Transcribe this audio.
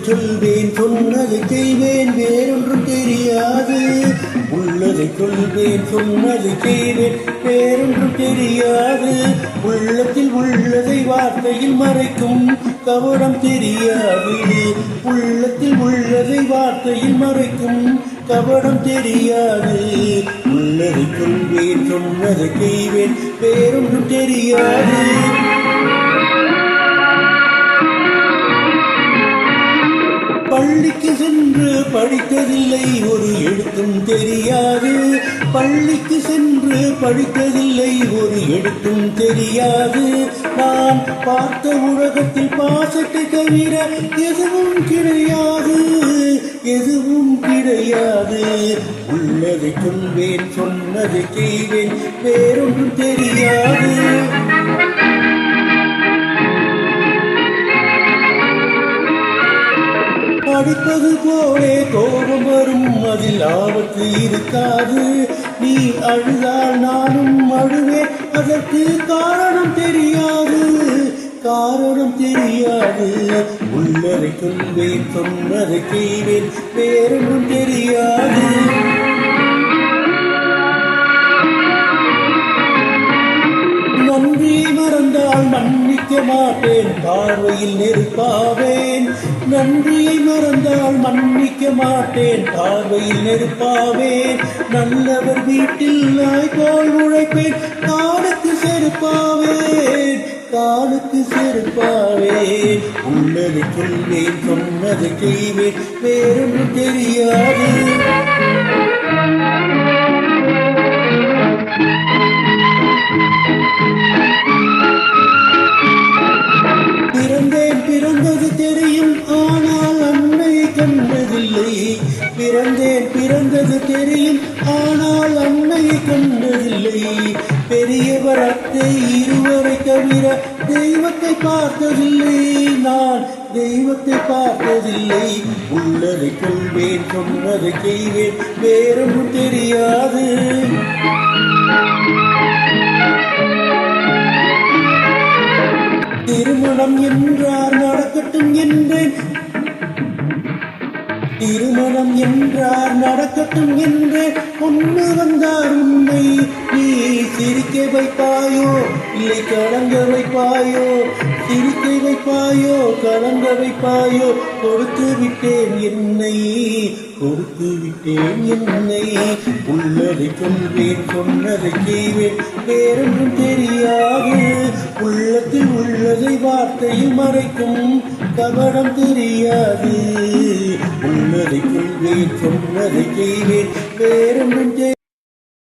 சொல்வேன் சொன்னதை செய்வேன் வேறொன்றும் தெரியாது. உள்ளதை சொல்வேன் சொன்னதை செய்வேன் வேறொன்றும் தெரியாது. உள்ளத்தில் உள்ளதை வார்த்தையில் மறைக்கும் கவனம் தெரியாது. உள்ளத்தில் உள்ளதை வார்த்தையில் மறைக்கும் கவனம் தெரியாது. உள்ளதை சொல்வேன் சொன்னதை செய்வேன் வேறொன்றும் தெரியாது. பள்ளிக்கு சென்று படித்ததில்லை ஒரு எழுத்தும் தெரியாது. பள்ளிக்கு சென்று படித்ததில்லை ஒரு எழுத்தும் தெரியாது. நான் பார்த்த உலகத்தில் பாசத்தை தவிர எதுவும் கிடையாது, எதுவும் கிடையாது. உள்ளதை சொல்வேன் சொன்னதை செய்வேன் வேறொன்றும் தெரியாது. படிப்பது போலே கோபம் வரும், அதில் ஆபத்து இருக்காது. நீ அழுதால் நானும் அழுவேன், அதற்கு காரணம் தெரியாது, காரணம் தெரியாது. உள்ளதை சொல்வேன் சொன்னதை செய்வேன் வேறொன்றும் தெரியாது. நன்றியை மறந்தால் மன்னிக்க மாட்டேன், பார்வையில் நெருப்பாவேன். நன்றியை மறந்தால் மன்னிக்க மாட்டேன், பார்வையில் நெருப்பாவேன். நல்லவர் வீட்டில் நாய் போல் உழைப்பேன், காலுக்கு செருப்பாவேன், காலுக்கு செருப்பாவேன். உள்ளதை சொல்வேன் சொன்னதை செய்வேன் வேறொன்றும் தெரியாது. பிறந்தது தெரியும் ஆனால் அன்னையை கண்டதில்லை. பிறந்தது தெரியும் ஆனால் அன்னையை கண்டதில்லை. பெரியவர் அத்தை இருவரை தவிர தெய்வத்தை பார்த்ததில்லை, நான் தெய்வத்தை பார்த்ததில்லை. உள்ளதை சொல்வேன் சொன்னதை செய்வேன் வேறொன்றும் தெரியாது. திருமணம் என்றார் நடக்கட்டும் என்றேன், திருமணம் என்றார் நடக்கட்டும் என்றேன். கொண்டு வந்தார் உன்னை, நீ சிரிக்க வைப்பாயோ இல்லை கலங்க வைப்பாயோ? சிரிக்க வைப்பாயோ கலங்க வைப்பாயோ? கொடுத்து விட்டேன் என்னை, கொடுத்து விட்டேன் என்னை. உள்ளதை சொல்வேன் சொன்னதை செய்வேன் வேறொன்றும் தெரியாது. உள்ளத்தில் உள்ளதை வார்த்தையில் மறைக்கும் கவனம் தெரியாது. உள்ளதை சொல்வேன் சொன்னதை செய்வேன் வேறொன்றும்